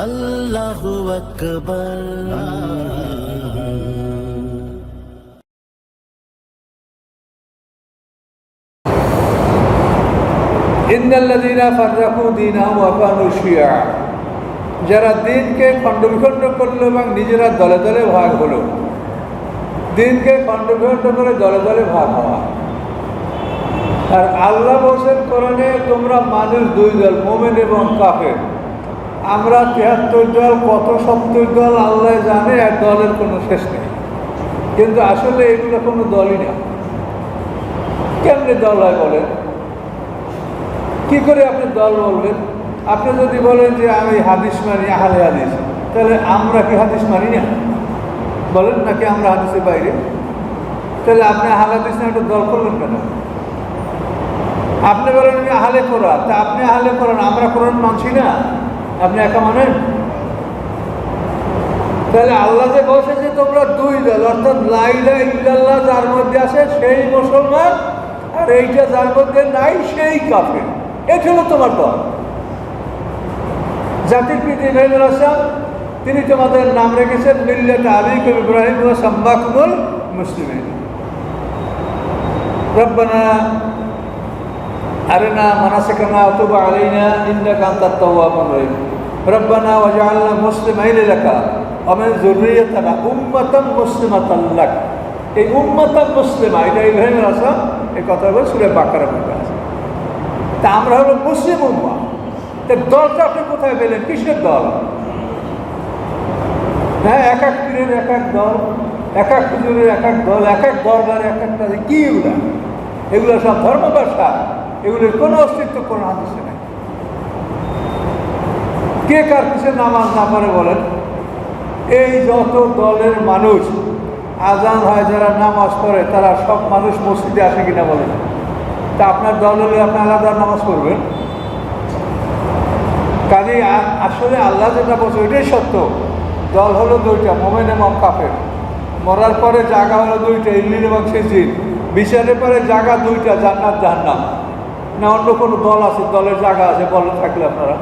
আল্লাহু আকবার। ইন্নাল্লাযীনা ফাররাকু দীনাহুম ওয়া কানু শিয়া, যারা দিনকে খণ্ডবিখণ্ড করলো এবং নিজেরা দলে দলে ভাগ হলো। দিনকে খণ্ডবিখণ্ড করে দলে দলে ভাগ হওয়া। আর আল্লাহ বলেন কোরআনে, তোমরা মানুষ দুই দল, মুমিন এবং কাফের। আমরা ৭৩ দল, কত ৭০ দল আল্লাহ জানে, আর দলের কোনো শেষ নেই। কিন্তু আসলে এগুলো কোনো দলই না। কেমনি দল হয় বলেন? কি করে আপনি দল বলবেন? আপনি যদি বলেন যে আমি হাদিস মানি, আহলে হাদিস, তাহলে আমরা কি হাদিস মানি না বলেন, নাকি আমরা হাদিসের বাইরে? তাহলে আপনি আহলে হাদিস না, একটা দল করবেন কেন? আপনি বলেন আমি আহলে কোরআন, তা আপনি আহলে কোরআন, আমরা কোরআন মানছি না, আপনি একা মানেন? তাহলে আল্লাহ যে বলছে যে তোমরা দুই দল, অর্থাৎ লা ইলাহা ইল্লাল্লাহ যার মধ্যে আছে সেই মুসলমান, আর এইটা যার মধ্যে নাই সেই কাফের। এটা হলো তোমার দল। জাতির পিতা ইব্রাহিম আলাইহিস সালাম, তিনি তোমাদের নাম রেখেছেন মিল্লাত আবিকুম ইব্রাহিম ওয়া সাম্মাকুমুল মুসলিমিন। রব্বানা আরিনা মানাসিকানা ওয়া তুব আলাইনা ইন্নাকা আনতাত তাওয়াবুর রহিম। রব্বানা ওয়াজআলনা মুসলিমাইন লাকা ওয়া মিন যুররিয়্যাতিনা উম্মাতান মুসলিমাতান লাক। এই উম্মাতান মুসলিমা, এটা ইব্রাহিম আলাইহিস সালাম এই কথা বলে সূরা বাকারার মধ্যে আছে। তা আমরা হলো মুসলিম উম্মাহ। তা দলটা আপনি কোথায় পেলেন? কিসের দল? হ্যাঁ, এক এক পীরের এক এক দল, এক এক হুজুরের এক এক দল, এক এক দরবারে এক একটা। কি এগুলা? এগুলো সব ধর্ম ব্যবসা। এগুলোর কোনো অস্তিত্ব কোনো হাদিসে নেই। কে কার কিসের নামাজ না পড়ে বলেন? এই যত দলের মানুষ, আজান হয় যারা নামাজ পড়ে, তারা সব মানুষ মসজিদে আসে কিনা বলেন? তা আপনার দল হলে আপনি আলাদা নামাজ পড়বেন? কাজেই আসলে আল্লাহ যেটা বলছে ওইটাই সত্য। দল হলো দুইটা, মুমিন এবং কাফের। মরার পরে জায়গা হলো দুইটা, ইল্লিন এবং সিজিন। বিচারের পরে জায়গা দুইটা, জান্নাত জাহান্নাম। না অন্য কোনো দল আছে, দলের জায়গা আছে বলেন থাকলে আপনারা?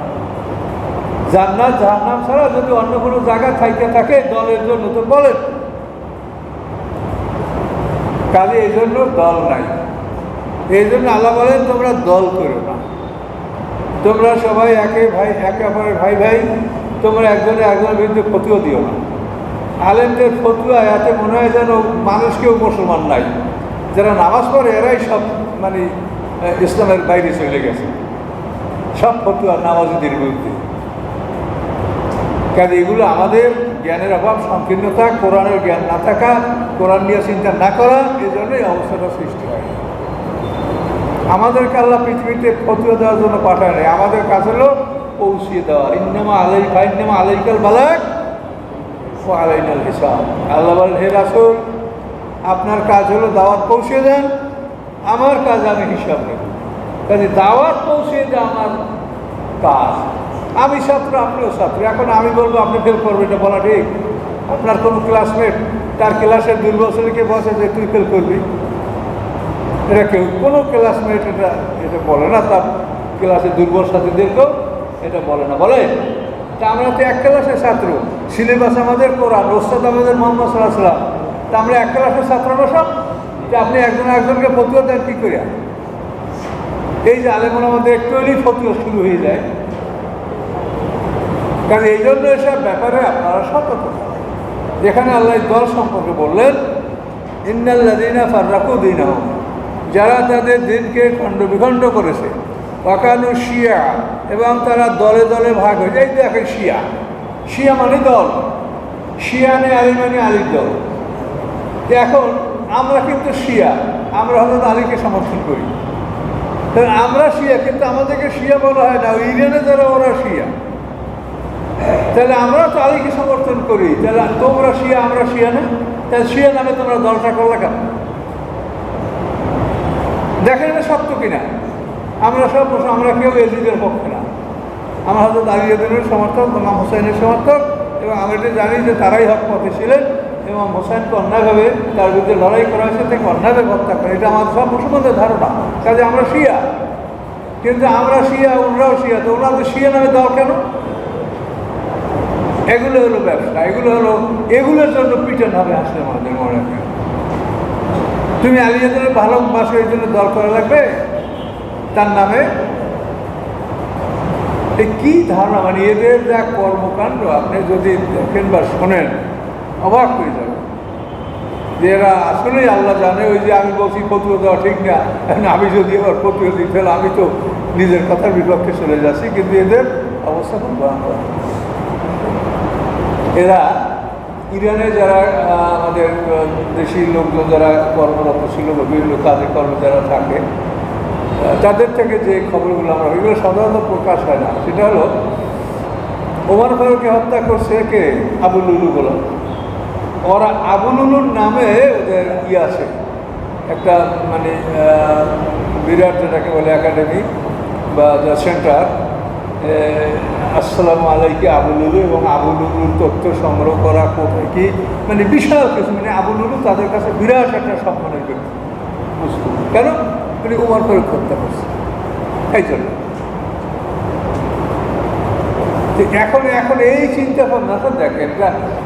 জান্নাত জাহান্নাম ছাড়া যদি অন্য কোনো জায়গা থাইতে থাকে দলের জন্য, তো বলেন। কাজে এই জন্য দল নাই। এই জন্য আল্লাহ বলেন তোমরা দল করো না, তোমরা সবাই একে অপরের ভাই ভাই, তোমরা একজনের একজনের বিরুদ্ধে ফতুয়া দিও না। আলেমদের ফতুয়া এতে মনে হয় যেন মানুষ কেউ মুসলমান নাই। যারা নামাজ পড়ে এরাই সব মানে ইসলামের বাইরে চলে গেছে, সব ফতুয়া নামাজীদের বিরুদ্ধে। কাজে এগুলো আমাদের জ্ঞানের অভাব, সংকীর্ণতা, কোরআনের জ্ঞান না থাকা, কোরআন নিয়ে চিন্তা না করা, এই জন্যই অবস্থাটা সৃষ্টি হয়। আমাদেরকে আল্লাহ পৃথিবীতে ফতুয়া দেওয়ার জন্য পাঠায় নাই, আমাদের কাজ হলো পৌঁছিয়ে দেওয়া। ইন্নামা আলাইকাল বালাগ ওয়া আলাইনাল হিসাব। আল্লাহ বলেন, হে রাসূল, আপনার কাজ হলো দাওয়াত পৌঁছে দেন, আমার কাজ আমি হিসাব নেব। কাজে দাওয়াত পৌঁছে দেওয়া আমার কাজ। আমি ছাত্র, আপনিও ছাত্র। এখন আমি বলবো আপনি ফেল করবেন, এটা বলা ঠিক? আপনার কোনো ক্লাসমেট তার ক্লাসের দুর্বল ছেলেকে বসে যে তুই ফেল করবি, এটা কেউ কোনো ক্লাসমেট এটা বলে না। তার ক্লাসের দুর্বল ছাত্রীদেরকেও এটা বলে না, বলে? তা আমরা তো এক ক্লাসের ছাত্র, সিলেবাস আমাদের কোরআন, ওস্তাদ আমাদের মুহাম্মদ সাল্লাল্লাহু আলাইহি ওয়াসাল্লাম। তা আমরা এক ক্লাসের ছাত্র না সব? যে আপনি একজনকে ফতুয়া দেন কী করে? এই যে আলেমুল আমাদের একটু হলেই ফতুয়া শুরু হয়ে যায়। কারণ এই জন্য এসব ব্যাপারে আপনারা সতর্ক। যেখানে আল্লাহ দল সম্পর্কে বললেন, ইন্নাল্লাযীনা ফাররাকু দীনাহুম, যারা তাদের দিনকে খণ্ডবিখণ্ড করেছে, ওয়া কানু শিয়া, এবং তারা দলে দলে ভাগ হয়ে যায়। দেখেন শিয়া, শিয়া মানে দল, শিয়া মানে আলী মানে আলীর দল। এখন আমরা কিন্তু শিয়া, আমরা হজরত আলীকে সমর্থন করি। তাহলে আমরা শিয়া, কিন্তু আমাদেরকে শিয়া বলা হয় না। ইরানে যারা, ওরা শিয়া। তাহলে আমরা তো আলীকে সমর্থন করি, তাহলে তোমরা শিয়া আমরা শিয়া না? তাহলে শিয়া নামে তোমরা দলটা করলে কেন? দেখেন এটা সত্য কিনা? আমরা সব আমরা কেউ এজিদের পক্ষে না। আমরা হয়তো আলিয়াদের সমর্থক, ইমাম হোসেনের সমর্থক, এবং আমরা এটা জানি যে তারাই হক পথে ছিলেন এবং হোসেনকে অন্যায়ভাবে তার বিরুদ্ধে লড়াই করা হয়েছে, তাকে অন্যায়ভাবে হত্যা করে। এটা আমাদের সব মুসলমানদের ধারণা। কাজে আমরা শিয়া, কিন্তু আমরা শিয়া, ওনারাও শিয়া। তো ওনাদের শিয়া নামে দল কেন? এগুলো হলো ব্যবসা, এগুলোর জন্য পিটান হবে আসলে আমাদের মনে রাখে। তুমি আলিয়াদের ভালোবাসো এই জন্য দল করা লাগবে তার নামে? কি ধারণা, মানে এদের যা কর্মকাণ্ড আপনি যদি দেখেন বা শোনেন অবাক হয়ে যাবে যে এরা আসলেই আল্লাহ জানে। ওই যে আমি বলছি ফতুয়া দেওয়া ঠিক না, আমি যদি আবার ফতুয়া দিই তাহলে আমি তো নিজের কথার বিপক্ষে চলে যাচ্ছি, কিন্তু এদের অবস্থা খুব ভয়ঙ্কর। এরা ইরানে যারা আমাদের দেশি লোকজন যারা কর্মরত ছিল বা বিভিন্ন কাজে কর্মে যারা থাকে তাদের থেকে যে খবরগুলো আমরা এগুলো সাধারণত প্রকাশ হয় না। সেটা হলো ওমর ফারুককে হত্যা করছে কে? আবু লুলু বলা। ওরা আবু লুলুর নামে ওদের আছে একটা, মানে বিরাট যেটাকে বলে একাডেমি বা সেন্টার, আসসালামু আলাইকে আবু লুলু, এবং আবু লুলুর তথ্য সংগ্রহ করা কোথায় কি, মানে বিশাল কিছু। মানে আবু লুলু তাদের কাছে বিরাট একটা সম্মানের বস্তু। কেন? উনি ওমর ফারুক হত্যা করছে এই জন্য। এখন এই চিন্তা ভাবনাটা দেখেন,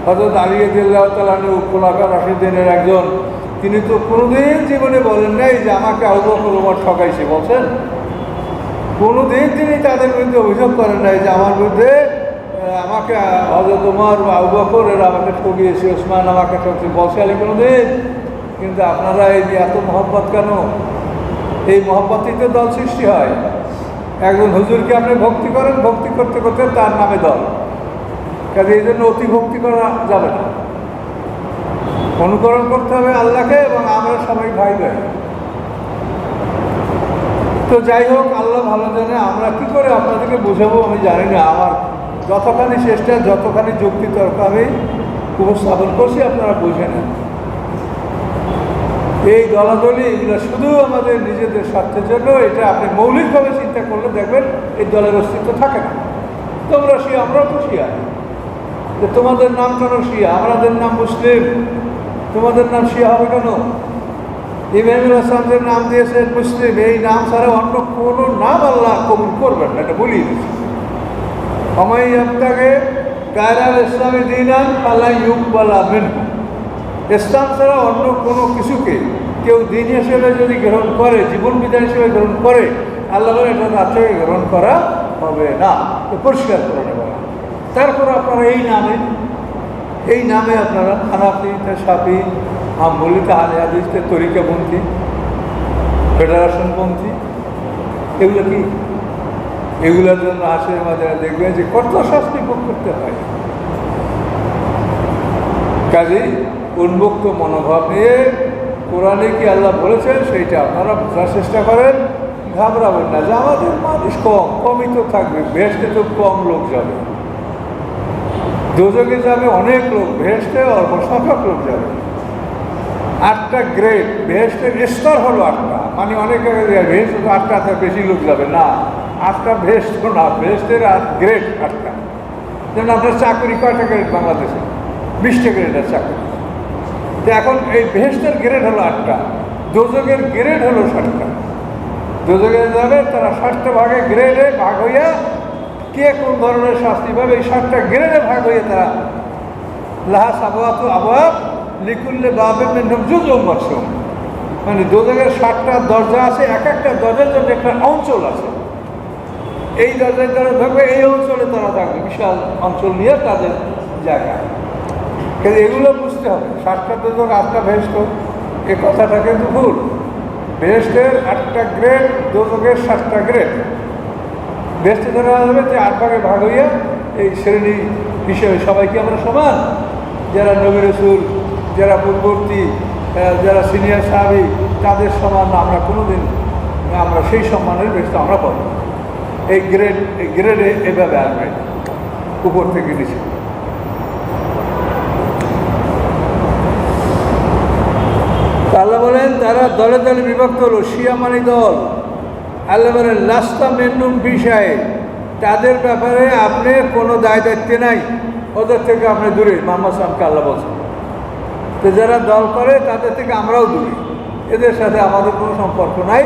হযরত আলী রাদিয়াল্লাহু তাআলা খোলাফায়ে রাশিদিনের একজন, তিনি তো কোনোদিন জীবনে বলেন নাই যে আমাকে আবু বকর ওমর ঠকাইছে। বলছেন কোনোদিন তিনি তাদের বিরুদ্ধে অভিযোগ করেন নাই যে আমার বিরুদ্ধে আমাকে হযরত ওমর বা আবু বকর এরা আমাকে ঠকিয়েছে, ওসমান আমাকে ঠকিয়েছে। বলছে আলী কোনোদিন? কিন্তু আপনারা এই যে এত মহব্বত কেন? এই মহব্বতেই তো দল সৃষ্টি হয়। একজন হুজুরকে আপনি ভক্তি করেন, ভক্তি করতে করতে তার নামে দল, কাজে এই জন্য অতি ভক্তি করা যাবে না। অনুকরণ করতে হবে আল্লাহকে, এবং আমরা সবাই ভাই ভাই। তো যাই হোক, আল্লাহ ভালো জানে। আমরা কি করে আপনাদেরকে বোঝাবো আমি জানি না। আমার যতখানি চেষ্টা, যতখানি যুক্তি তর্ক আমি উপস্থাপন করছি আপনারা বুঝে নেন। এই দলাদলি এগুলো শুধু আমাদের নিজেদের স্বার্থের জন্য। এটা আপনি মৌলিকভাবে চিন্তা করলে দেখবেন এই দলের অস্তিত্ব থাকে না। তোমরা শিয়া, আমরাও তো শিয়া। যে তোমাদের নাম কেন শিয়া? আমাদের নাম মুসলিম, তোমাদের নাম শিয়া হবে কেন? ইমামুল হাসানদের নাম দিয়েছে মুসলিম। এই নাম ছাড়া অন্য কোনো নাম আল্লাহ কবুল করবেন না, এটা বলিয়ে দিচ্ছে। আমায় আপনাকে গায়রাল ইসলামী দিনান আল্লাহ ইউকবালা মিনহু। ইসলাম ছাড়া অন্য কোনো কিছুকে কেউ দিন হিসেবে যদি গ্রহণ করে, জীবন বিধান হিসেবে গ্রহণ করে, আল্লাহ এটা তার থেকে গ্রহণ করা হবে না। পরিষ্কার করে নেবেন। তারপর আপনারা এই নামে আপনারা হানাফি, শাফি, হাম্বলি, আহলে হাদিস, তরিকাপন্থী, ফেডারেশনপন্থী, এগুলো কি? এগুলোর জন্য হাসির মাঝে দেখবেন যে কত শাস্তি ভোগ করতে হয়। কাজেই উন্মুক্ত মনোভাব নিয়ে কোরআনে কি আল্লাহ বলেছেন সেইটা আপনারা বোঝার চেষ্টা করেন। ঘাবড়াবেন না যে আমাদের মানুষ কমই তো থাকবে, বেহেশতে তো কম লোক যাবে, দোজখে যাবে অনেক লোক, বেহেশতে অল্প সংখ্যক লোক যাবে। 8টা গ্রেড, বেহেশতের স্তর হলো 8টা, মানে অনেক বেহেশত 8টাতে বেশি লোক যাবে না। 8টা বেহেশত না, বেহেশতের গ্রেড 8টা। যেমন আপনার চাকরি কয়টা গ্রেড বাংলাদেশে? 20টা গ্রেডের চাকরি। তো এখন এই বেহেশতের গ্রেড হলো 8টা, দোজখের গ্রেড হলো 7টা। দোজখে যাবে তারা 7টা ভাগে গ্রেডে ভাগ হইয়া কে কোন ধরনের শাস্তি পাবে, এই 7টা গ্রেডে ভাগ হয়ে তারা লাহা সাবাত আবাব লিকুল্লে বাবে মিনহুম জুজউম মাকসুম। মানে দোজখের 7টা দরজা আছে, এক একটা দরজার জন্য একটা অঞ্চল আছে। এই দরজায় তারা থাকবে, এই অঞ্চলে তারা থাকবে, বিশাল অঞ্চল নিয়ে তাদের জায়গা। কিন্তু এগুলো বুঝতে হবে। 7টা দোজখ 8টা বেহেশত, এ কথাটা কিন্তু ভুল। বেহেশতের 8টা গ্রেড, দোজখের 7টা গ্রেড। বেহেশতে ধরা যাবে যে 8 ভাগে ভাগ হইয়া এই শ্রেণী হিসেবে সবাইকে আমরা সমান। যারা নবী রাসূল, যারা পূর্ববর্তী, যারা সিনিয়র সাহাবী, তাদের সমান আমরা কোনোদিন, আমরা সেই সম্মানের বেহেশত আমরা পাবো। এই গ্রেডে এভাবে আসবে উপর থেকে নিচে। আল্লাহ বলেন তারা দলে দলে বিভক্ত হলো। শিয়া মানে দল। আল্লাহ বলেন লাস্তা মিনহুম বিষয়ে, তাদের ব্যাপারে আপনি কোনো দায় দায়িত্ব নাই, ওদের থেকে আপনি দূরে। মুহাম্মদ সাল্লাল্লাহু আল্লাহ বলছেন। তো যারা দল করে তাদের থেকে আমরাও দূরে, এদের সাথে আমাদের কোনো সম্পর্ক নাই।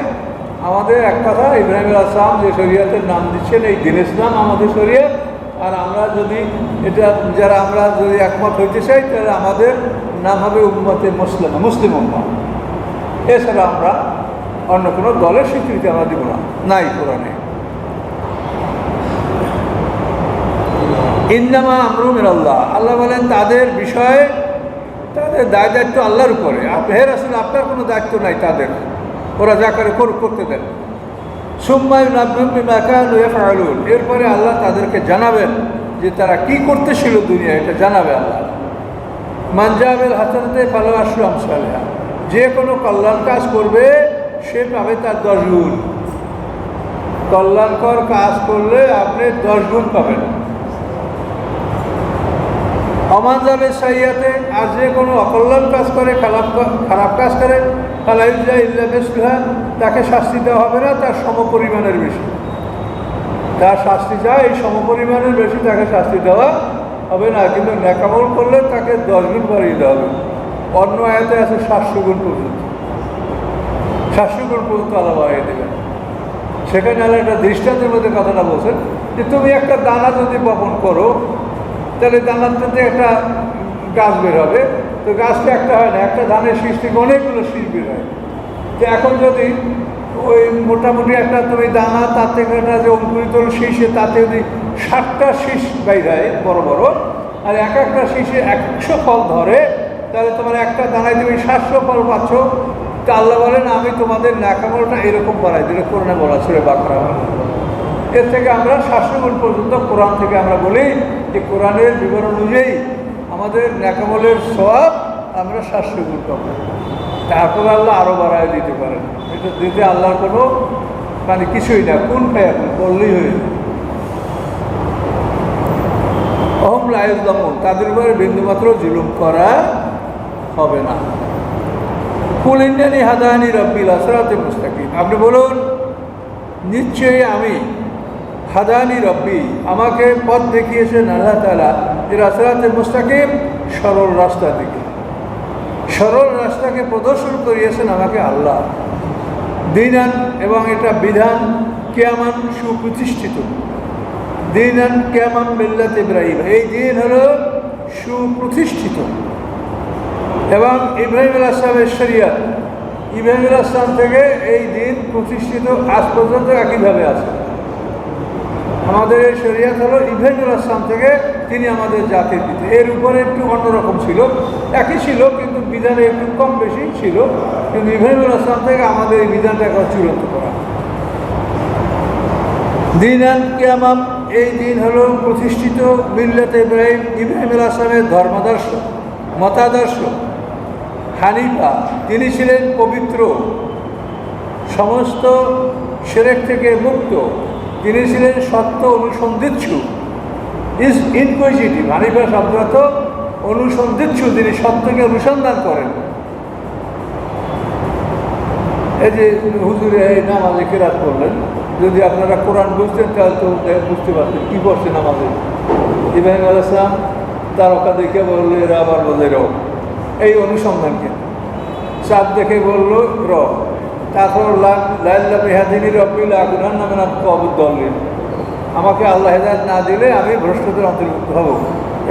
আমাদের এক কথা, ইব্রাহিম আলাইহিস সালাম যে শরীয়তের নাম দিচ্ছেন এই দ্বীন ইসলাম আমাদের শরীয়ত, আর আমরা যদি এটা যারা আমরা যদি একমত হইতে চাই তাহলে আমাদের নাম হবে উম্মতে মুসলিম উম্মত। এছাড়া আমরা অন্য কোনো দলের স্বীকৃতি আমরা দিব না, নাই কোরআনে। ইন্নামা আমরু মিনাল্লাহ, আল্লাহ বলেন তাদের বিষয়ে তাদের দায়িত্ব আল্লাহর উপরে। হে রাসূল, আপনার কোনো দায়িত্ব নাই তাদের, ওরা যা করে করতে দেন। সুম্মা ইউনাব্বিউহুম বিমা কানু ইয়াফআলুন, এরপরে আল্লাহ তাদেরকে জানাবেন যে তারা কি করতেছিল দুনিয়া, এটা জানাবে আল্লাহ। মান জাআ বিল হাসানাতি ফালাহু আশরু আমসালিহা, যে কোনো কল্যাণ কাজ করবে সে পাবে তার 10 গুণ। কল্যাণকর কাজ করলে আপনি 10 গুণ পাবেন। অমান যাবে সাইয়াতে, আর যে কোনো অকল্যাণ কাজ করে, খারাপ কাজ করে, ফালাইজা ইল্লা মিসলুহা, তাকে শাস্তি দেওয়া হবে না তার সমপরিমাণের বেশি। তার শাস্তি যায় এই সমপরিমাণের বেশি তাকে শাস্তি দেওয়া হবে না, কিন্তু নেকামল করলে তাকে 10 গুণ বাড়িয়ে দেওয়া হবে। অন্য আয়াতে আছে 700 গুণ পর্যন্ত, 700 গুণ পর্যন্ত আল্লাহ বাড়িয়ে দেবেন। সেখানে আল্লাহ একটা দৃষ্টান্তের মধ্যে কথাটা বলছেন যে তুমি একটা দানা যদি বপন করো তাহলে দানাটাতে একটা গাছ বের হবে, তো গাছটা একটা হয় না, একটা ধানের শীষ থেকে অনেকগুলো শীষ বের হয়। তো এখন যদি ওই মোটামুটি একটা তুমি দানা, তার থেকে একটা যে অঙ্কুরিত শীষে তাতে যদি 60টা শীষ বাইর হয় বড় বড়, আর একটা শীষে 100 ফল ধরে, তাহলে তোমার একটা দানায় তুমি 700 ফল পাচ্ছ। তা আল্লাহ বলেন আমি তোমাদের ন্যাকামলটা এরকম বাড়াই দিলে কোরআনে বলা ছিল বাকরা। এর থেকে আমরা 700 গুণ পর্যন্ত কোরআন থেকে আমরা বলি যে কোরআনের বিবরণ অনুযায়ী আমাদের ন্যাকামলের সওয়াব আমরা 700 গুণ পাবো। তারপর আল্লাহ আরও বাড়ায় দিতে পারেন, এটা দিতে আল্লাহর কোনো মানে কিছুই না, কোন খায় বললেই হয়ে যায়। অহম লা ইউযলামুন, তাদের উপরে বিন্দুমাত্র জুলুম করা হবে না। কুল ইন্নানি হাদানি রাব্বি ইলা সিরাতিন মুস্তাকিম, আপনি বলুন নিশ্চয়ই আমি, হাদানি রব্বি, আমাকে পথ দেখিয়েছেন আল্লাহ তাআলা, ইলা সিরাতিন মুস্তাকিম, সরল রাস্তা দিকে। সরল রাস্তাকে প্রদর্শন করিয়েছেন আমাকে আল্লাহ। দীনান, এবং এটা বিধান, কিয়ামান, সুপ্রতিষ্ঠিত। দীনান কিয়ামান মিল্লাত ইব্রাহিম, এই দিন হলো সুপ্রতিষ্ঠিত। এবং ইব্রাহিম আলাইহিস সালামের শরিয়ত, ইব্রাহিম আলাইহিস সালাম থেকে এই দিন প্রতিষ্ঠিত আজ পর্যন্ত একইভাবে আছে। আমাদের এই শরিয়ত হলো ইব্রাহিম আলাইহিস সালাম থেকে, তিনি আমাদের জাতির পিতা। এর উপরে একটু অন্যরকম ছিল, একই ছিল কিন্তু বিধানে একটু কম বেশি ছিল, কিন্তু ইব্রাহিম আলাইহিস সালাম থেকে আমাদের এই বিধানটা একবার চূড়ান্ত করা। দীনান কিয়ামান, এই দিন হলো প্রতিষ্ঠিত মিল্লাতে ইব্রাহিম, ইব্রাহিম আলাইহিস সালামের ধর্মাদর্শ, মতাদর্শ। হানিফা, তিনি ছিলেন পবিত্র, সমস্ত শিরক থেকে মুক্ত। তিনি ছিলেন সত্য অনুসন্ধিৎসু, ইজ ইনকুইজিটিভ। হানিফা শব্দত অনুসন্ধিৎসু, তিনি সত্যকে অনুসন্ধান করেন। এই যে হুজুরে এই নামাজে কেরাত করলেন, যদি আপনারা কোরআন বুঝতেন তাহলে তো বুঝতে পারতেন কী করছে নামাজে। ইব্রাহিম আলাইহিস সালাম তারকা দেখে বললো এরা আবার বলে র, এই অনুসন্ধানকে। চাঁদ দেখে বলল র, তারপর লাইল্লা বেহাদিনী রব্বিল আগুনান নামে কবুদ্দলিন, আমাকে আল্লাহ হেদায়েত না দিলে আমি ভ্রষ্টদের অন্তর্ভুক্ত হব।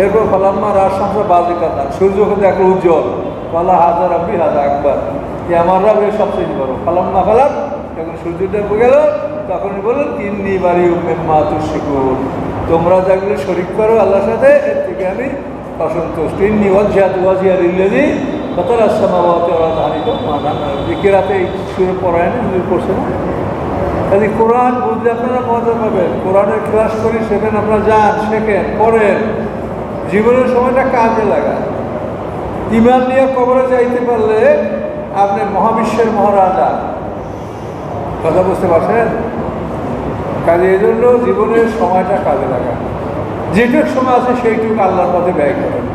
এরপর ফালাম্মা রাজ সংসার বাজে কাতা, সূর্যকে দেখলো উজ্জ্বল, ফালা হাজা রব্বি হাজা আকবার, যে আমার রব এর সবচেয়ে বড়। ফালাম্মা ফালাক, যখন সূর্যটা গেল তখনই বললেন ইন্নী বারি মিম্মা তুশরিকুন, তোমরা যেগুলো শরীক করো আল্লাহর সাথে এর থেকে আমি অসন্তুষ্ট। ইন্নী ওয়াজহাতু ওয়াজহিয়া লিল্লাযী ফাতারাস সামাওয়াতি ওয়াল আরদ, কেরাতে এই সুরে পড়ায় না, পড়ছে না। কাজে কোরআন বুঝলে আপনারা মজা পাবেন। কোরআনের ক্লাস করি, সেখানে আপনারা যান, শেখেন, পড়েন, জীবনের সময়টা কাজে লাগান। ইমান নিয়ে কবরে যাইতে পারলে আপনি মহাবিশ্বের মহারাজা। কথা বুঝতে পারছেন? কাজে এই জন্য জীবনের সময়টা কাজে লাগান। যেটুক সময় আছে সেইটুকু আল্লাহর পথে ব্যয় করেন।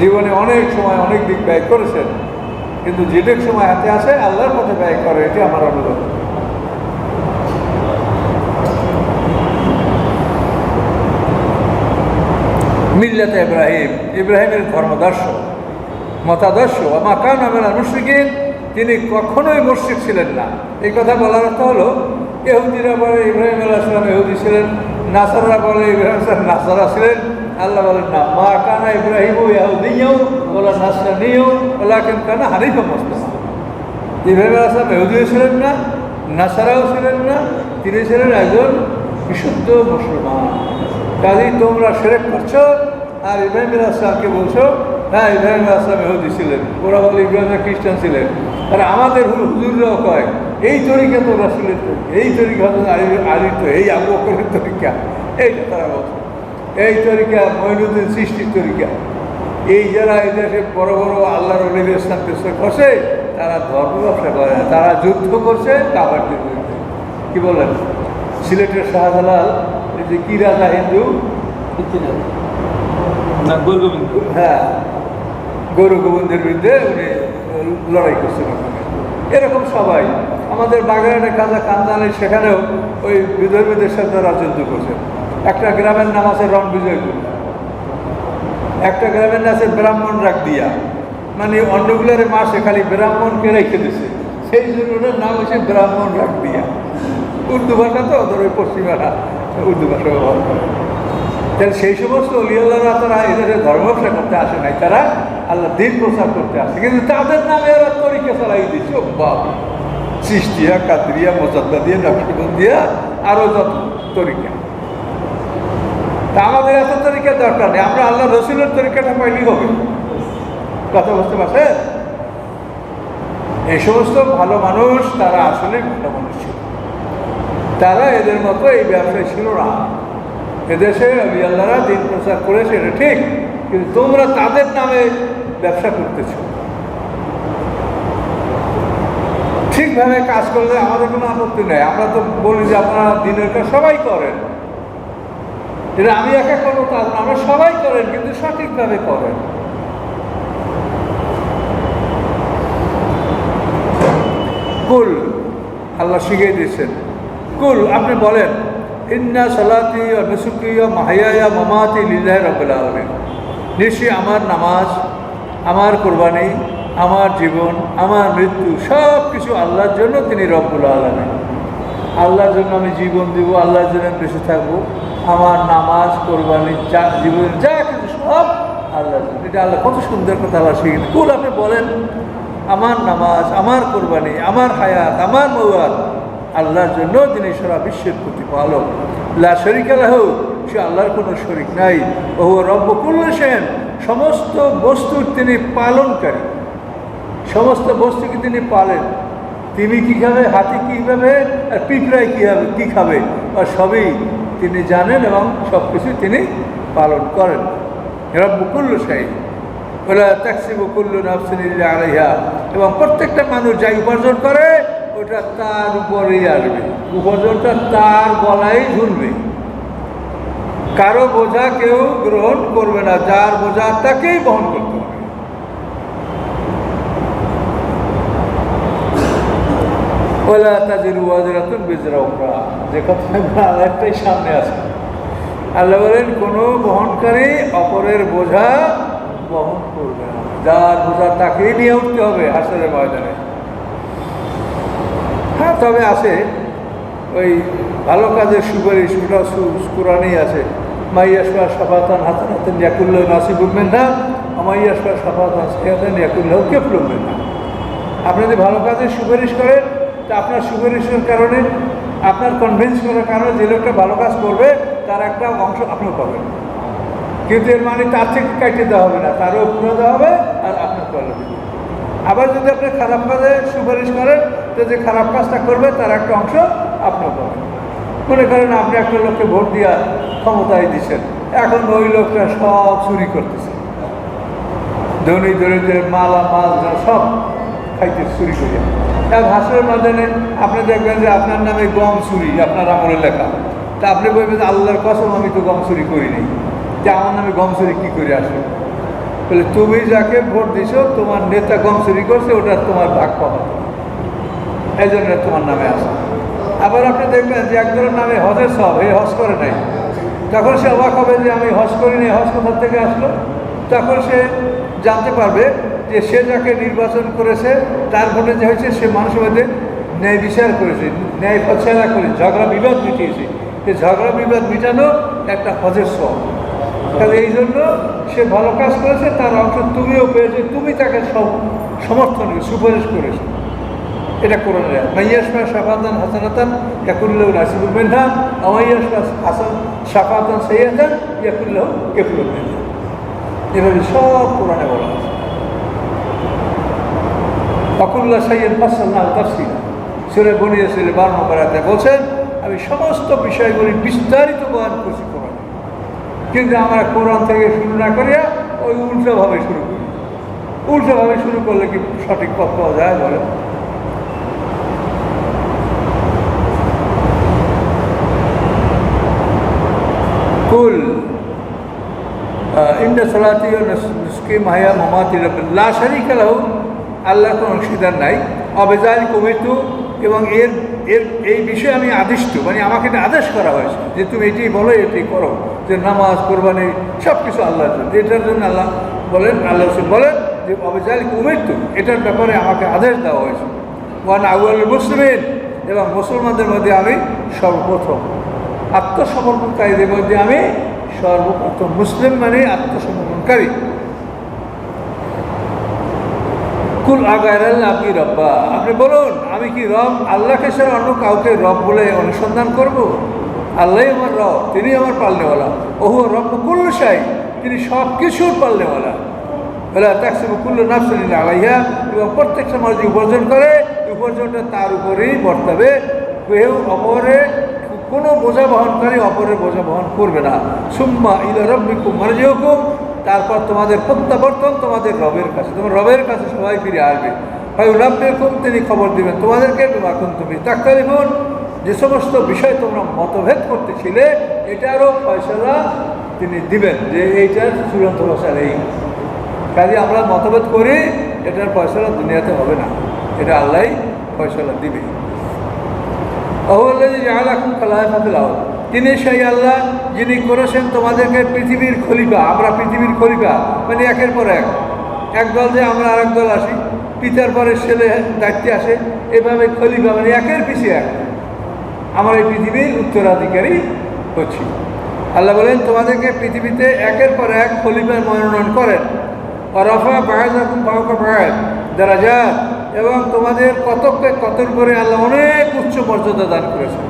জীবনে অনেক সময় অনেক দিক ব্যয় করেছেন, কিন্তু যেটুক সময় হাতে আসে আল্লাহর পথে ব্যয় করে, এটি আমার অনুরোধ। মিল্লাতে ইব্রাহিম, ইব্রাহিমের ধর্মদর্শ, মতাদর্শ। আমা কানা মিনাল মুশরিকিন, তিনি কখনোই মুশরিক ছিলেন না। এই কথা বলার অর্থ হলো ইহুদিরা বলে ইব্রাহিম আলাইহিস সালাম ইহুদি ছিলেন, নাসাররা বলে ইব্রাহিম নাসারা ছিলেন, আল্লাহ বলেন না, মা কানা ইব্রাহিম ইয়াহুদিয়াও ওলা নাসরানিও ওলাকিন কানা হানিফা মুসলিম। ইব্রাহিম আলাইহিস সালাম ইহুদিও ছিলেন না, নাসারাও ছিলেন না, তিনি ছিলেন একজন বিশুদ্ধ মুসলমান। কাজেই তোমরা শিরক করছো আর ইব্রাহিম আলাইহিস সালামকে বলছো হ্যাঁ ইব্রাহিম আলাইহিস সালাম ইহুদি ছিলেন, ওরা বলে ইব্রাহিম খ্রিস্টান ছিলেন। আর আমাদের হুজুররাও কয় এই তরিকা তো রাসূলের তরিকা, এই তরিকা হচ্ছে আলীর তো, এই আবু বকরের তরিকা, এইটা তারা বলছে। এই তরিকা মঈনুদ্দিন সৃষ্টির তরিকা। এই যারা এই দেশে বড় বড় আল্লাহর ওলিদের ইসলাম প্রচার করছে তারা ধর্ম ব্যবসা করে না, তারা যুদ্ধ করছে কাফেরদের বিরুদ্ধে। কি বলেন? সিলেটের শাহজালাল এই যে কি রাজা হিন্দু না গৌরগোবিন্দ, হ্যাঁ গৌর গোবিন্দের বিরুদ্ধে উনি লড়াই করছেন ওখানে। এরকম সবাই আমাদের বাগেরহাটে খাজা কান্দানি, সেখানেও ওই বিধর্মীদের সাথে তারা যুদ্ধ করছেন। একটা গ্রামের নাম আছে রণবিজয়পুর, একটা গ্রামের নাম আছে ব্রাহ্মণ রাখ দিয়া, মানে অন্যগুলোর মাসে খালি ব্রাহ্মণকে রেখে দিছে, সেই জন্য ওটার নাম হচ্ছে ব্রাহ্মণ রাখ দিয়া। উর্দু ভাষা তো ওদের ওই পশ্চিমারা উর্দু ভাষা ব্যবহার করে। তাহলে সেই সমস্ত অলিয়াল্লাহরা তারা এদের ধর্ম ব্যবসা করতে আসে নাই, তারা আল্লাহ দিন প্রচার করতে আসে, কিন্তু তাদের নামে ওরা তরিকা চালাই দিচ্ছে। বাপ সৃষ্টিয়া কাদরিয়া মোজাদ্দাদিয়া নকশবন্দিয়া আরও যত তরিকা। তা আমাদের এত তরিকা দরকার নেই, আমরা আল্লাহ রসুলের তরিকাটা পাইলেই হবে। কথা বুঝতে পারছেন? এই সমস্ত ভালো মানুষ তারা আসলে ভালো মানুষ ছিল, তারা এদের মতো এই ব্যবসায় ছিল না। এদেশে আল্লাহরা দিন প্রচার করেছে এটা ঠিক, কিন্তু তোমরা তাদের নামে ব্যবসা করতেছ। ঠিকভাবে কাজ করলে আমাদের কোনো আপত্তি নেই, আমরা তো বলি যে আপনারা দিনের কাজ সবাই করেন, এটা আমি একা করবো তা না, আমরা সবাই করেন, কিন্তু সঠিকভাবে করেন। কুল আল্লাহ শিখিয়ে দিয়েছেন, কুল আপনি বলেন ইন্না সালাতি ওয়া নুসুকি ওয়া মাহইয়ায়া মামাতি লিল্লাহি রাব্বিল আলামিন। নিশ্চয়ই আমার নামাজ, আমার কোরবানি, আমার জীবন, আমার মৃত্যু সব কিছু আল্লাহর জন্য, তিনি রব্বুল আলামিন। আল্লাহর জন্য আমি জীবন দিব, আল্লাহর জন্য বেঁচে থাকবো। আমার নামাজ, কোরবানি, যা জীবন যা কিছু সব আল্লাহর জন্য। এটা আল্লাহ কত সুন্দর কথা আল্লাহ শিখিয়ে। কুল আপনি বলেন আমার নামাজ, আমার কোরবানি, আমার হায়াত, আমার মওয়াত আল্লাহর জন্য, তিনি সারা বিশ্বের প্রতিপালক। লা শরীকা লাহু, সে আল্লাহর কোনো শরীক নাই। ও রব্ব কুল্লি শাইইন, সমস্ত বস্তুর তিনি পালনকারী, সমস্ত বস্তুকে তিনি পালেন। তিনি কী খাবে, হাতি কী খাবে, আর পিঁপড়ায় কী খাবে, আর সবই তিনি জানেন এবং সব কিছু তিনি পালন করেন। রব্ব কুল্লি শাইইন ওলা তাকসিবু কুল্লু নাফসিন ইল্লা আলাইহা, এবং প্রত্যেকটা মানুষ যাই উপার্জন করে ওটা তার উপরেই আসবে, উপার্জনটা তার গলায় ঝুলবে। কারো বোঝা কেউ গ্রহণ করবে না, যার বোঝা তাকেই বহন করতে হবে। ওয়ালা তাজিরু ওয়াজিরাতুন বিজরা উখরা, যে কথা একটাই সামনে আছে। আল্লাহ বলেন কোনো বহনকারী অপরের বোঝা বহন করবে না, যার বোঝা তাকেই নিয়ে উঠতে হবে হাসরের ময়দানে। হ্যাঁ, তবে আছে ওই ভালো কাজের সুপারিশ, ওটা কোরআনেই আছে। মাইয়াসফা সাফাতান হাসানাতান ইয়াকুল্লাহু নাসিবুম মিনহা ওয়া মাইয়াসফা সাফাতান সাইয়্যাতান ইয়াকুল্লাহু কিফলুম মিনহা। আপনি যদি ভালো কাজের সুপারিশ করেন, তা আপনার সুপারিশের কারণে, আপনার কনভিন্স করার কারণে যে লোকটা ভালো কাজ করবে তার একটা অংশ আপনিও পাবেন, কিন্তু এর মানে তার থেকে কাটিয়ে দেওয়া হবে না, তারও পুরো দেওয়া হবে আর আপনার করলে দেবে। আবার যদি আপনি খারাপ কাজে সুপারিশ করেন, তো যে খারাপ কাজটা করবে তার একটা অংশ আপনিও পাবেন। মনে করেন আপনি একটা লোককে ভোট দিয়া ক্ষমতায় দিচ্ছেন, এখন ওই লোকটা সব চুরি করতেছে, ধনী দরিদ্রের মালামাল সব খাইতে চুরি করি। এক হাসরের মাধ্যমে আপনি দেখবেন যে আপনার নামে গম চুরি, আপনার আমলে লেখা, তা আপনি বলবেন যে আল্লাহর কসম আমি তো গম চুরি করিনি, যে আমার নামে গম চুরি কী করে আসে? বলে তুমি যাকে ভোট দিছো তোমার নেতা গম চুরি করছে, ওটা তোমার ভাগ পাওয়া, এই জন্য তোমার নামে আসে। আবার আপনি দেখবেন যে একজনের নামে হজের সব, এই হজ করে নাই, তখন সে অবাক হবে যে আমি হজ করিনি, হজ কোথা থেকে আসলো? তখন সে জানতে পারবে যে সে যাকে নির্বাচন করেছে তার ভোটে যে হয়েছে সে মানুষের মধ্যে ন্যায় বিচার করেছে, ন্যায় ফয়সালা করে ঝগড়া বিবাদ মিটিয়েছে, এই ঝগড়া বিবাদ মিটানো একটা হজের সব। তাহলে এই জন্য সে ভালো কাজ করেছে, তার অংশ তুমিও পেয়েছে, তুমি তাকে সমর্থন সুপারিশ করেছো। এটা কোরআনের আয়াত। মাইয়াসমা শাফাতান হাসানাতান ইয়াকুল্লাহু নাসিবুল মিনহা ওয়া মাইয়াসমা হাসান শাফাতান সাইয়্যাতান ইয়াকুল্লাহু কাফুরুল মিনহা। এভাবে সব কোরআনে বলা আছে। ওয়াকুল্লা শাইইন ফাসসালনাহু তাফসীলা। সূরা বনী ইসরাঈল 12 নম্বর আয়াতে বলছেন, আমি সমস্ত বিষয়গুলি বিস্তারিত বয়ান করছি কোরআনে। কিন্তু আমরা কোরআন থেকে শুরু না করিয়া ওই উল্টোভাবে শুরু করি। উল্টোভাবে শুরু করলে কি সঠিক পথ পাওয়া যায় বলে? কুল ইন্না সালাতি ওয়া নুসুকি মাহিয়া মামাতি লা শারীকা লাহু, আল্লাহর কোনো অংশীদার নাই। অবিযালিকা উমিরতু, এবং এই বিষয়ে আমি আদিষ্ট, মানে আমাকে আদেশ করা হয়েছে যে তুমি এটি বলো, এটি করো, যে নামাজ কোরবানি সব কিছু আল্লাহর জন্য। এটার জন্য আল্লাহ বলেন, আল্লাহ রাসূল বলেন যে অবিযালিকা উমিরতু, এটার ব্যাপারে আমাকে আদেশ দেওয়া হয়েছে। ওয়ানা আউয়ালুল মুসলিমিন, এবং মুসলমানদের মধ্যে আমি সর্বপ্রথম। আত্মসমর্পণকারীদের মধ্যে আমি সর্বপ্রথম। মুসলিম মানে আত্মসমর্পণকারী। কুল আগায়রাল্লাহ আপনি রব্বা, আপনি বলুন আমি কি রব? আল্লাহকে ছাড়া অন্য কাউকে রব বলে অনুসন্ধান করব? আল্লাহই আমার রব, তিনি আমার পালনেওয়ালা। ওহু রব কুল্লু শাই, তিনি সব কিছুর পালনেওয়ালা। বলে তাকসিবু কুল্লু নাফসিন ইল্লা আলাইহা, এবং প্রত্যেকটা মানুষ যে উপার্জন করে, উপার্জনটা তার উপরেই বর্তাবে। কেউ অপরে কোনো বোঝা বহনকারী অপরের বোঝা বহন করবে না। সুম্মা ইলা রাব্বিকুম মারজিউকুম, তারপর তোমাদের প্রত্যাবর্তন তোমাদের রবের কাছে, তোমার রবের কাছে সবাই ফিরে আসবে। ফায়ুনাব্বিউকুম, তিনি খবর দিবেন তোমাদেরকে বিমা কুনতুম তাখতালিফুন, যে সমস্ত বিষয় তোমরা মতভেদ করতেছিলে এটারও ফয়সালা তিনি দিবেন, যে এইটার চূড়ান্ত ফয়সালা এই। কাজে আমরা মতভেদ করি, এটার ফয়সালা দুনিয়াতে হবে না, এটা আল্লাহই ফয়সালা দিবে। আল্লাহ জাআলাকুম খালায়েফাতুল আরদ, তিনি সেই আল্লাহ যিনি করেছেন তোমাদেরকে পৃথিবীর খলিফা। আমরা পৃথিবীর খলিফা, মানে একের পর এক দল যে আমরা আরেক দল আসি, পিতার পরে ছেলে দায়িত্বে আসে, এভাবে খলিফা মানে একের পিছিয়ে এক আমরা এই পৃথিবীর উত্তরাধিকারী হচ্ছি। আল্লাহ বলেন তোমাদেরকে পৃথিবীতে একের পর এক খলিফার মনোনয়ন করেন। রফা বা'যাকুম ফাওকা বা'দ দারাজাত, এবং তোমাদের কতকে কতর করে আল্লাহ অনেক উচ্চ মর্যাদা দান করেছেন।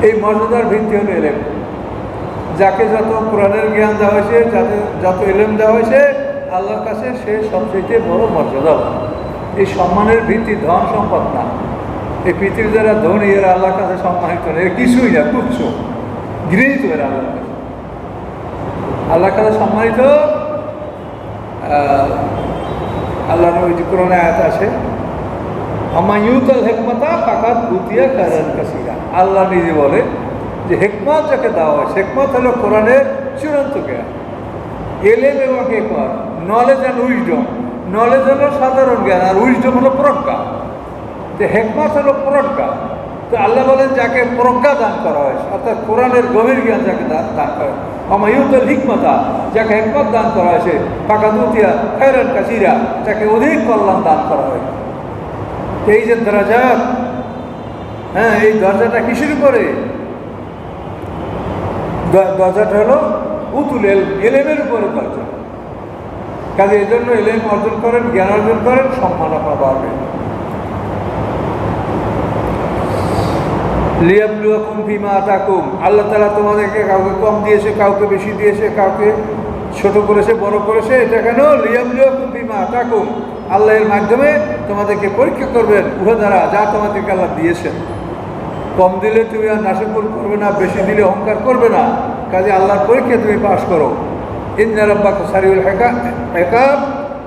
এই মর্যাদার ভিত্তি হলো এলেম। যাকে যত কোরআনের জ্ঞান দেওয়া হয়েছে, যাতে যত এলেম দেওয়া হয়েছে, আল্লাহর কাছে সে সবচেয়ে বড় মর্যাদা। এই সম্মানের ভিত্তি ধন সম্পদ না। এই পৃথিবীর যারা ধনী এরা আল্লাহর কাছে সম্মানিত না, এর কিছুই না, তুচ্ছ, ঘৃণিত এরা আল্লাহর কাছে। আল্লাহর কাছে সম্মানিত আল্লাহ নবী কোরআনে আয়াত আছে, আমায়ুতাল হিকমাতা ফাকাদ উতিয়া খায়রান কাসীরা। আল্লাহ নিজে বলে যে হিকমত যাকে দেওয়া হয়, হিকমত হলো কোরআনের চূড়ান্ত জ্ঞান। এলেম এবং হিকমত, নলেজ অ্যান্ড উইজডম। নলেজ হলো সাধারণ জ্ঞান, আর উইজডম হলো প্রজ্ঞা। যে হিকমত হলো প্রজ্ঞা। তো আল্লাহ বলেন যাকে প্রজ্ঞা দান করা হয়, অর্থাৎ কোরআনের গভীর জ্ঞান যাকে দান করা হয়, আমায়ুতাল হিকমাতা, যাকে হিকমত দান করা হয়েছে, ফাকাদ উতিয়া খায়রান কাসীরা, যাকে অধিক কল্যাণ দান করা হয়। এই যে দরজাত, হ্যাঁ, এই দরজাটা কিসের উপরে? দরজাটা হলো উতুল এলেমের উপরে দরজা। কাজে এই জন্য এলেম অর্জন করেন, জ্ঞান অর্জন করেন, সম্মান আপনার বাড়বে। লিয়াবলুয়াকুম ফিমা আতাকুম, আল্লাহ তাআলা তোমাদেরকে কাউকে কম দিয়েছে, কাউকে বেশি দিয়েছে, কাউকে ছোট করেছে, বড় করেছে। এটা কেন? লিয়াবলুয়াকুম ফিমা আতাকুম, আল্লাহ এর মাধ্যমে তোমাদেরকে পরীক্ষা করবেন, উহা দ্বারা যা তোমাদেরকে আল্লাহ দিয়েছেন। কম দিলে তুমি আর নাশকর করবে না, বেশি দিলে অহংকার করবে না। কাজে আল্লাহর পরীক্ষা তুমি পাশ করো। ইন্না রাব্বাকা সারিউল হিসাব,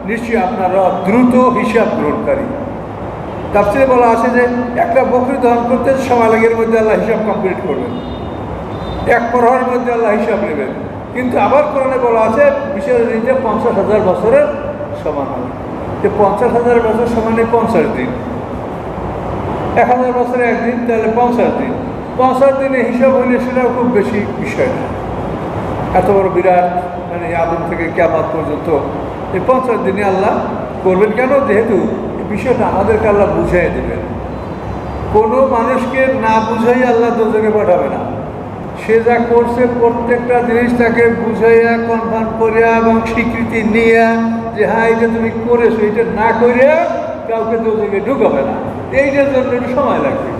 নিশ্চয়ই আপনার রব দ্রুত হিসাব গ্রহণকারী। তাফসীরে বলা আছে যে একটা বকরি দহন করতে সময় লাগে, এর মধ্যে আল্লাহ হিসাব কমপ্লিট করবেন, এক প্রহরের মধ্যে আল্লাহ হিসাব নেবেন। কিন্তু আবার কোরআনে বলা আছে বিশেষ দিনটা 50,000 বছরের সমান হবে। যে 50,000 বছর সমান 50 দিন, 1000 বছরে একদিন, তাহলে 50 দিন। 50 দিনে হিসাব হইলে সেটাও খুব বেশি বিষয় না। এত বড় বিরাট, মানে আদম থেকে কিয়ামত পর্যন্ত এই 50 দিনে আল্লাহ করবেন। কেন? যেহেতু এই বিষয়টা আমাদেরকে আল্লাহ বুঝাই দেবেন। কোনো মানুষকে না বুঝাই আল্লাহ দোজখে পাঠাবে না। সে যা করছে প্রত্যেকটা জিনিস তাকে বুঝাইয়া কনফার্ম করিয়া এবং স্বীকৃতি নিয়ে যে হ্যাঁ এটা তুমি করেছো, এটা না করিয়া কাউকে দোষকে ঢুকাবে না, এইটার জন্য একটু সময় লাগবে।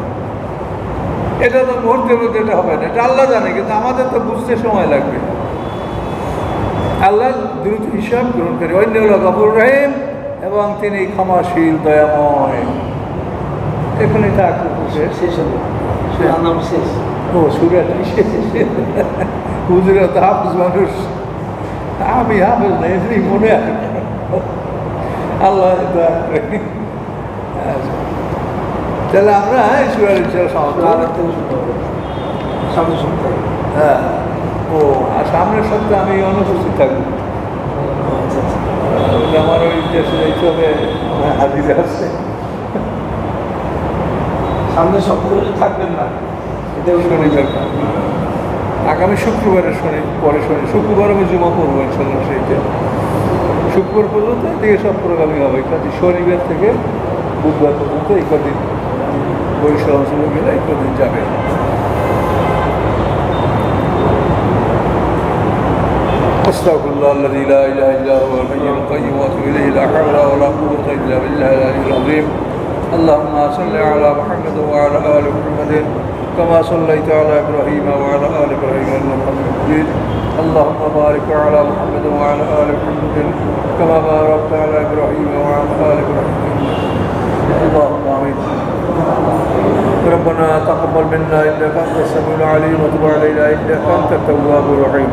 এটা তো মুহূর্তের মধ্যে এটা হবে না, এটা আল্লাহ জানে, কিন্তু আমাদের তো বুঝতে সময় লাগবে। আল্লাহ দ্রুত হিসাব গ্রহণ করে, অন্য হল গফুর রহিম, এবং তিনি ক্ষমাশীল দয়াময়। এখানে থাক শেষ হবে, নাম শেষ। ও সুরাটি শেষ। হুজুরা তো হাফিজ মানুষ, আমি হাফিজ না, এমনি মনে আছে। আল্লাহ দয়া করে। আচ্ছা, তাহলে আমরা সুরার সামনে সপ্তাহে। হ্যাঁ, ও আর সামনের সপ্তাহে আমি অনুপস্থিত থাকবো। আমার ওই দেশে যাইতে হবে, হাজির আছে। সামনের সপ্তাহে থাকবেন না, এটা শনিবার, আগামী শুক্রবারে পরে শুক্রবার আমি জমা করবো ইনশাল্লাহ। সেইটা শুক্রবার পর্যন্ত এদিকে সব প্রোগ্রামই হবে, কাজে শনিবার থেকে বুধবার পর্যন্ত এই কদিন বরিশাল অঞ্চলে গেলে এই কদিন যাবে। أستغفر الله الذي لا إله إلا هو الحي القيوم وأتوب إليه، لا حول ولا قوة إلا بالله العلي العظيم. اللهم صل على محمد وعلى آل محمد كما صليت على إبراهيم وعلى آل إبراهيم إنك حميد مجيد. اللهم بارك على محمد وعلى آل محمد كما باركت على إبراهيم وعلى آل إبراهيم. اللهم آمين. ربنا تقبل منا إنك أنت السميع العليم وتب علينا إنك أنت التواب الرحيم.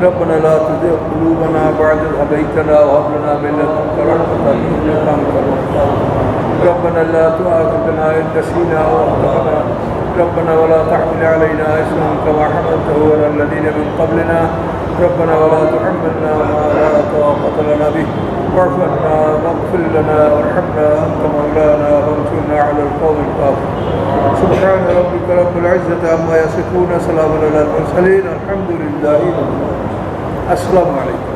ربنا لا تزغ قلوبنا بعد إذ هديتنا وهب لنا من لدنك رحمة إنك أنت الوهاب. ربنا لا تؤاخذنا إن نسينا أو أخطأنا. ربنا ولا تحمل علينا إصرا كما حملته على الذين من قبلنا. ربنا ولا تحملنا ما لا طاقة لنا به واعف عنا واغفر لنا وارحمنا أنت مولانا وانصرنا على القوم الكافرين. سبحان ربك رب العزة عما يصفون، سلام على المرسلين، الحمد لله رب العالمين. السلام عليكم.